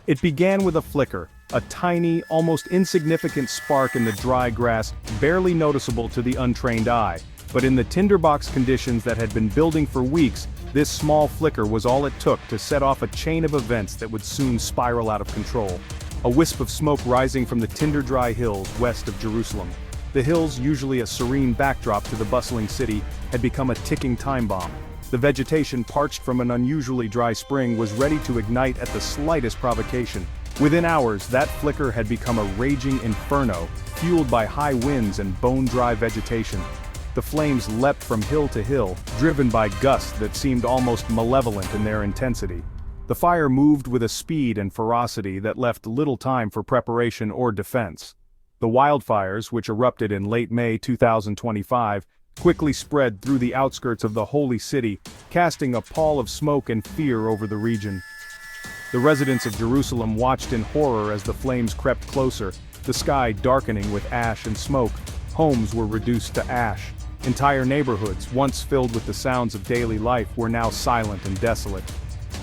It began with a flicker, a tiny, almost insignificant spark in the dry grass, barely noticeable to the untrained eye. But in the tinderbox conditions that had been building for weeks, this small flicker was all it took to set off a chain of events that would soon spiral out of control. A wisp of smoke rising from the tinder-dry hills west of Jerusalem. The hills, usually a serene backdrop to the bustling city, had become a ticking time bomb. The vegetation, parched from an unusually dry spring, was ready to ignite at the slightest provocation. Within hours, that flicker had become a raging inferno, fueled by high winds and bone-dry vegetation. The flames leapt from hill to hill, driven by gusts that seemed almost malevolent in their intensity. The fire moved with a speed and ferocity that left little time for preparation or defense. The wildfires, which erupted in late May 2025, quickly spread through the outskirts of the holy city, casting a pall of smoke and fear over the region. The residents of Jerusalem watched in horror as the flames crept closer, the sky darkening with ash and smoke. Homes were reduced to ash. Entire neighborhoods, once filled with the sounds of daily life, were now silent and desolate.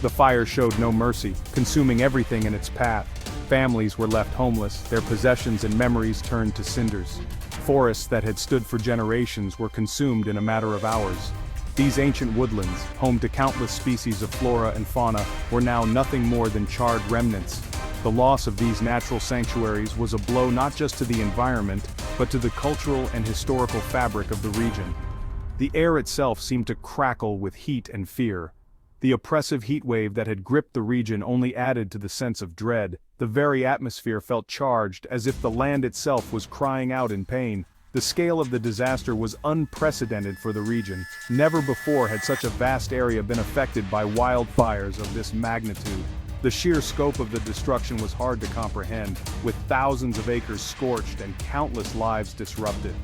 The fire showed no mercy, consuming everything in its path. Families were left homeless, their possessions and memories turned to cinders. Forests that had stood for generations were consumed in a matter of hours. These ancient woodlands, home to countless species of flora and fauna, were now nothing more than charred remnants. The loss of these natural sanctuaries was a blow not just to the environment, but to the cultural and historical fabric of the region. The air itself seemed to crackle with heat and fear. The oppressive heat wave that had gripped the region only added to the sense of dread. The very atmosphere felt charged, as if the land itself was crying out in pain. The scale of the disaster was unprecedented for the region. Never before had such a vast area been affected by wildfires of this magnitude. The sheer scope of the destruction was hard to comprehend, with thousands of acres scorched and countless lives disrupted.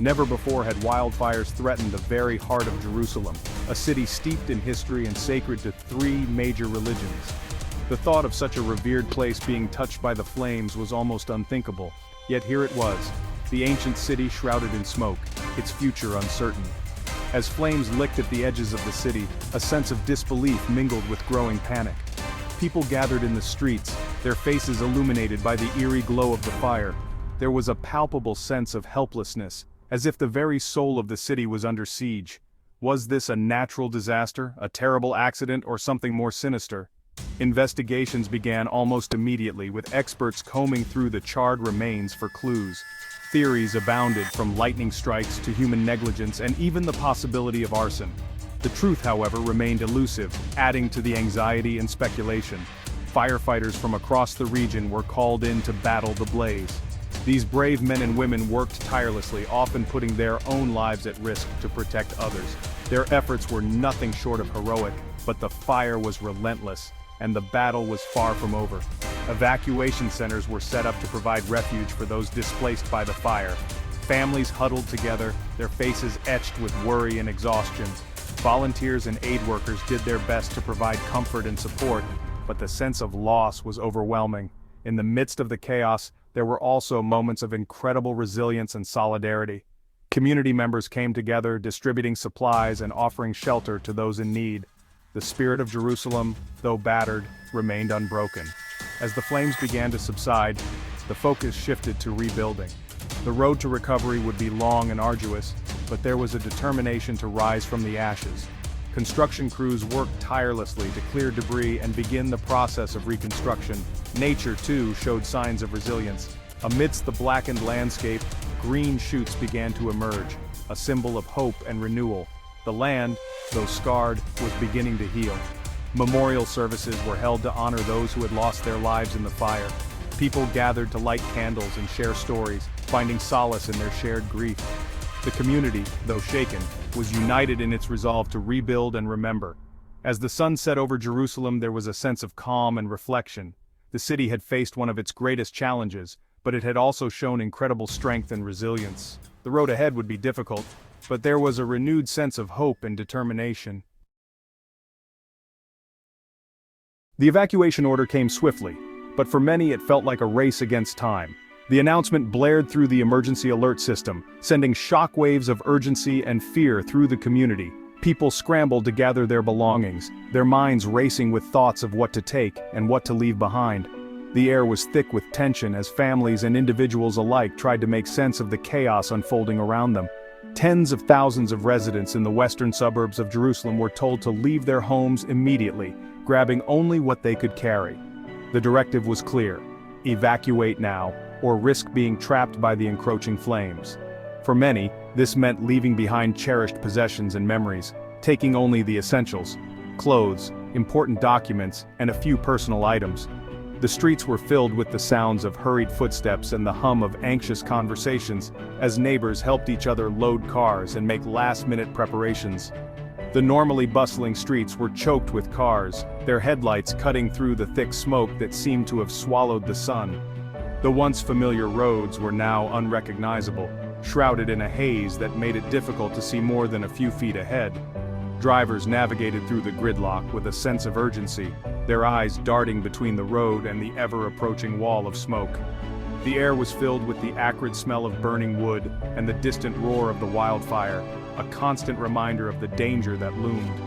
Never before had wildfires threatened the very heart of Jerusalem, a city steeped in history and sacred to three major religions. The thought of such a revered place being touched by the flames was almost unthinkable, yet here it was, the ancient city shrouded in smoke, its future uncertain. As flames licked at the edges of the city, a sense of disbelief mingled with growing panic. People gathered in the streets, their faces illuminated by the eerie glow of the fire. There was a palpable sense of helplessness, as if the very soul of the city was under siege. Was this a natural disaster, a terrible accident, or something more sinister? Investigations began almost immediately, with experts combing through the charred remains for clues. Theories abounded, from lightning strikes to human negligence and even the possibility of arson. The truth, however, remained elusive, adding to the anxiety and speculation. Firefighters from across the region were called in to battle the blaze. These brave men and women worked tirelessly, often putting their own lives at risk to protect others. Their efforts were nothing short of heroic, but the fire was relentless, and the battle was far from over. Evacuation centers were set up to provide refuge for those displaced by the fire. Families huddled together, their faces etched with worry and exhaustion. Volunteers and aid workers did their best to provide comfort and support, but the sense of loss was overwhelming. In the midst of the chaos, there were also moments of incredible resilience and solidarity. Community members came together, distributing supplies and offering shelter to those in need. The spirit of Jerusalem, though battered, remained unbroken. As the flames began to subside, the focus shifted to rebuilding. The road to recovery would be long and arduous, but there was a determination to rise from the ashes. Construction crews worked tirelessly to clear debris and begin the process of reconstruction. Nature, too, showed signs of resilience. Amidst the blackened landscape, green shoots began to emerge, a symbol of hope and renewal. The land, though scarred, was beginning to heal. Memorial services were held to honor those who had lost their lives in the fire. People gathered to light candles and share stories, finding solace in their shared grief. The community, though shaken, was united in its resolve to rebuild and remember. As the sun set over Jerusalem, there was a sense of calm and reflection. The city had faced one of its greatest challenges, but it had also shown incredible strength and resilience. The road ahead would be difficult, but there was a renewed sense of hope and determination. The evacuation order came swiftly, but for many it felt like a race against time. The announcement blared through the emergency alert system, sending shockwaves of urgency and fear through the community. People scrambled to gather their belongings, their minds racing with thoughts of what to take and what to leave behind. The air was thick with tension as families and individuals alike tried to make sense of the chaos unfolding around them. Tens of thousands of residents in the western suburbs of Jerusalem were told to leave their homes immediately, grabbing only what they could carry. The directive was clear: evacuate now, or risk being trapped by the encroaching flames. For many, this meant leaving behind cherished possessions and memories, taking only the essentials: clothes, important documents, and a few personal items. The streets were filled with the sounds of hurried footsteps and the hum of anxious conversations as neighbors helped each other load cars and make last-minute preparations. The normally bustling streets were choked with cars, their headlights cutting through the thick smoke that seemed to have swallowed the sun. The once familiar roads were now unrecognizable, shrouded in a haze that made it difficult to see more than a few feet ahead. Drivers navigated through the gridlock with a sense of urgency, their eyes darting between the road and the ever-approaching wall of smoke. The air was filled with the acrid smell of burning wood and the distant roar of the wildfire, a constant reminder of the danger that loomed.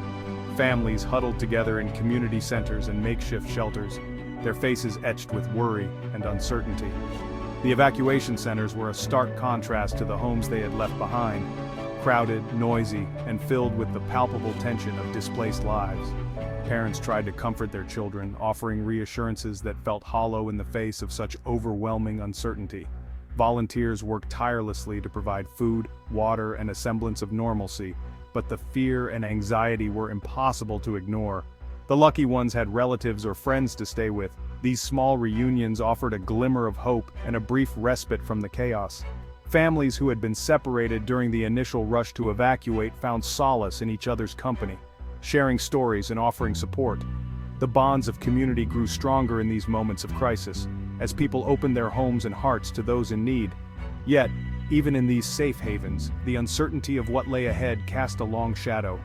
Families huddled together in community centers and makeshift shelters, their faces etched with worry and uncertainty. The evacuation centers were a stark contrast to the homes they had left behind, crowded, noisy, and filled with the palpable tension of displaced lives. Parents tried to comfort their children, offering reassurances that felt hollow in the face of such overwhelming uncertainty. Volunteers worked tirelessly to provide food, water, and a semblance of normalcy, but the fear and anxiety were impossible to ignore. The lucky ones had relatives or friends to stay with. These small reunions offered a glimmer of hope and a brief respite from the chaos. Families who had been separated during the initial rush to evacuate found solace in each other's company, sharing stories and offering support. The bonds of community grew stronger in these moments of crisis, as people opened their homes and hearts to those in need. Yet, even in these safe havens, the uncertainty of what lay ahead cast a long shadow.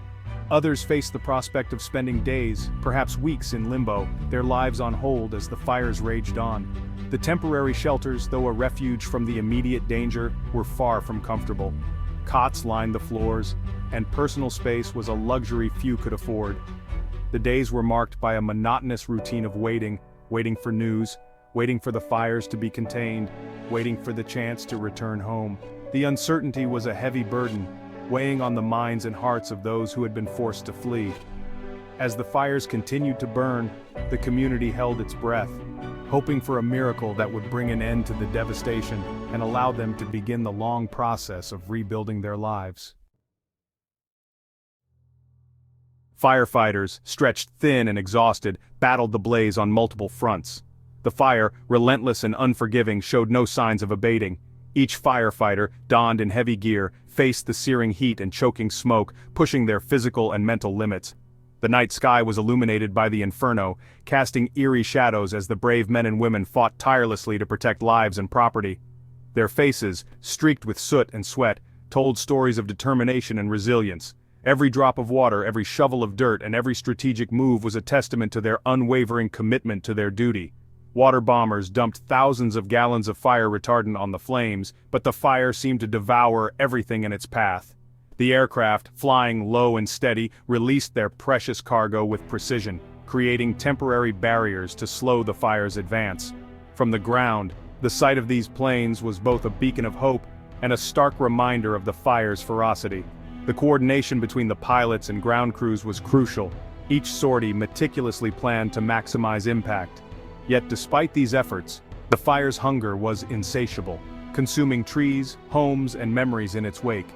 Others faced the prospect of spending days, perhaps weeks in limbo, their lives on hold as the fires raged on. The temporary shelters, though a refuge from the immediate danger, were far from comfortable. Cots lined the floors, and personal space was a luxury few could afford. The days were marked by a monotonous routine of waiting for news, waiting for the fires to be contained, waiting for the chance to return home. The uncertainty was a heavy burden, weighing on the minds and hearts of those who had been forced to flee. As the fires continued to burn, the community held its breath, hoping for a miracle that would bring an end to the devastation and allow them to begin the long process of rebuilding their lives. Firefighters, stretched thin and exhausted, battled the blaze on multiple fronts. The fire, relentless and unforgiving, showed no signs of abating. Each firefighter, donned in heavy gear, faced the searing heat and choking smoke, pushing their physical and mental limits. The night sky was illuminated by the inferno, casting eerie shadows as the brave men and women fought tirelessly to protect lives and property. Their faces, streaked with soot and sweat, told stories of determination and resilience. Every drop of water, every shovel of dirt, and every strategic move was a testament to their unwavering commitment to their duty. Water bombers dumped thousands of gallons of fire retardant on the flames, but the fire seemed to devour everything in its path. The aircraft, flying low and steady, released their precious cargo with precision, creating temporary barriers to slow the fire's advance. From the ground, the sight of these planes was both a beacon of hope and a stark reminder of the fire's ferocity. The coordination between the pilots and ground crews was crucial, each sortie meticulously planned to maximize impact. Yet despite these efforts, the fire's hunger was insatiable, consuming trees, homes, and memories in its wake.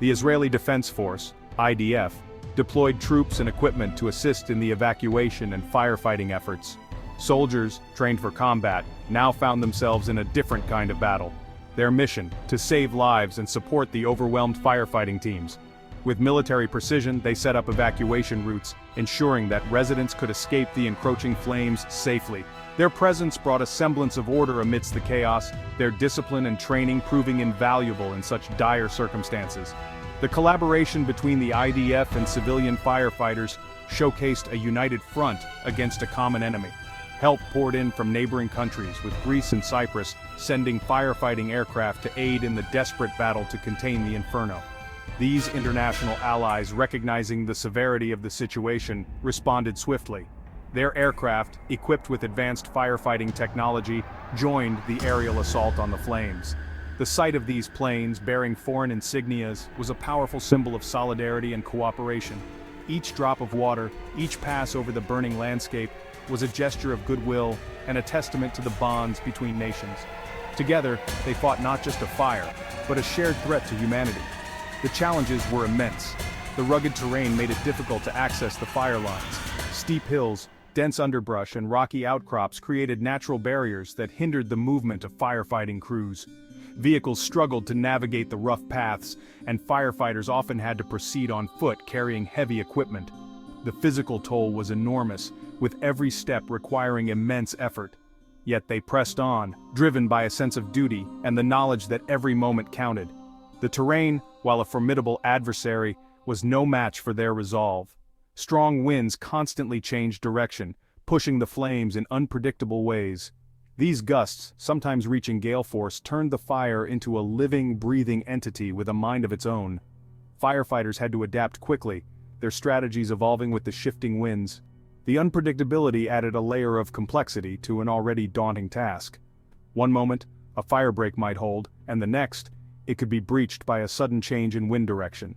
The Israeli Defense Force, IDF, deployed troops and equipment to assist in the evacuation and firefighting efforts. Soldiers, trained for combat, now found themselves in a different kind of battle. Their mission, to save lives and support the overwhelmed firefighting teams. With military precision, they set up evacuation routes, ensuring that residents could escape the encroaching flames safely. Their presence brought a semblance of order amidst the chaos, their discipline and training proving invaluable in such dire circumstances. The collaboration between the IDF and civilian firefighters showcased a united front against a common enemy. Help poured in from neighboring countries, with Greece and Cyprus sending firefighting aircraft to aid in the desperate battle to contain the inferno. These international allies, recognizing the severity of the situation, responded swiftly. Their aircraft, equipped with advanced firefighting technology, joined the aerial assault on the flames. The sight of these planes, bearing foreign insignias, was a powerful symbol of solidarity and cooperation. Each drop of water, each pass over the burning landscape, was a gesture of goodwill and a testament to the bonds between nations. Together, they fought not just a fire, but a shared threat to humanity. The challenges were immense. The rugged terrain made it difficult to access the fire lines. Steep hills, dense underbrush, and rocky outcrops created natural barriers that hindered the movement of firefighting crews. Vehicles struggled to navigate the rough paths, and firefighters often had to proceed on foot carrying heavy equipment. The physical toll was enormous, with every step requiring immense effort. Yet they pressed on, driven by a sense of duty and the knowledge that every moment counted. The terrain, while a formidable adversary, was no match for their resolve. Strong winds constantly changed direction, pushing the flames in unpredictable ways. These gusts, sometimes reaching gale force, turned the fire into a living, breathing entity with a mind of its own. Firefighters had to adapt quickly, their strategies evolving with the shifting winds. The unpredictability added a layer of complexity to an already daunting task. One moment, a firebreak might hold, and the next, it could be breached by a sudden change in wind direction.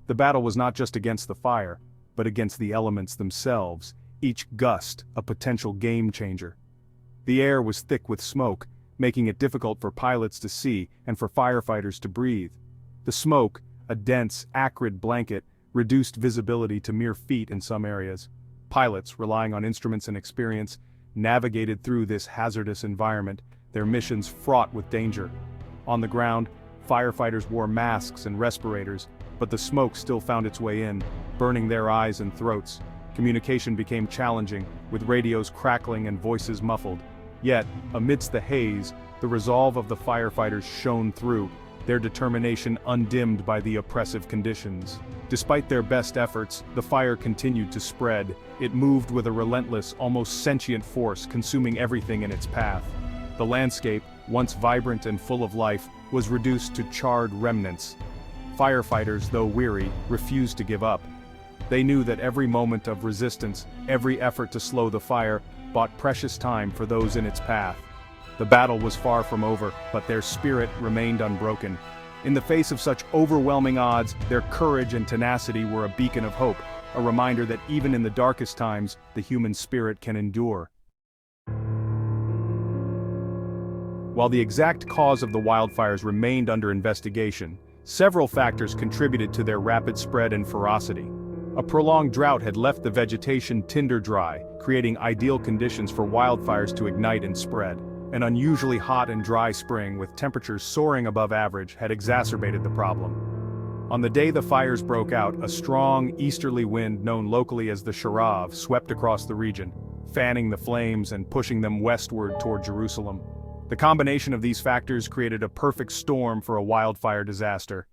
The battle was not just against the fire, but against the elements themselves, each gust a potential game changer. The air was thick with smoke, making it difficult for pilots to see and for firefighters to breathe. The smoke, a dense, acrid blanket, reduced visibility to mere feet in some areas. Pilots, relying on instruments and experience, navigated through this hazardous environment, their missions fraught with danger. On the ground, firefighters wore masks and respirators, but the smoke still found its way in, burning their eyes and throats. Communication became challenging, with radios crackling and voices muffled. Yet, amidst the haze, the resolve of the firefighters shone through, their determination undimmed by the oppressive conditions. Despite their best efforts, the fire continued to spread. It moved with a relentless, almost sentient force, consuming everything in its path. The landscape, once vibrant and full of life, was reduced to charred remnants. Firefighters, though weary, refused to give up. They knew that every moment of resistance, every effort to slow the fire, bought precious time for those in its path. The battle was far from over, but their spirit remained unbroken. In the face of such overwhelming odds, their courage and tenacity were a beacon of hope, a reminder that even in the darkest times, the human spirit can endure. While the exact cause of the wildfires remained under investigation, several factors contributed to their rapid spread and ferocity. A prolonged drought had left the vegetation tinder dry, creating ideal conditions for wildfires to ignite and spread. An unusually hot and dry spring with temperatures soaring above average had exacerbated the problem. On the day the fires broke out, a strong easterly wind known locally as the sharav swept across the region, fanning the flames and pushing them westward toward Jerusalem. The combination of these factors created a perfect storm for a wildfire disaster.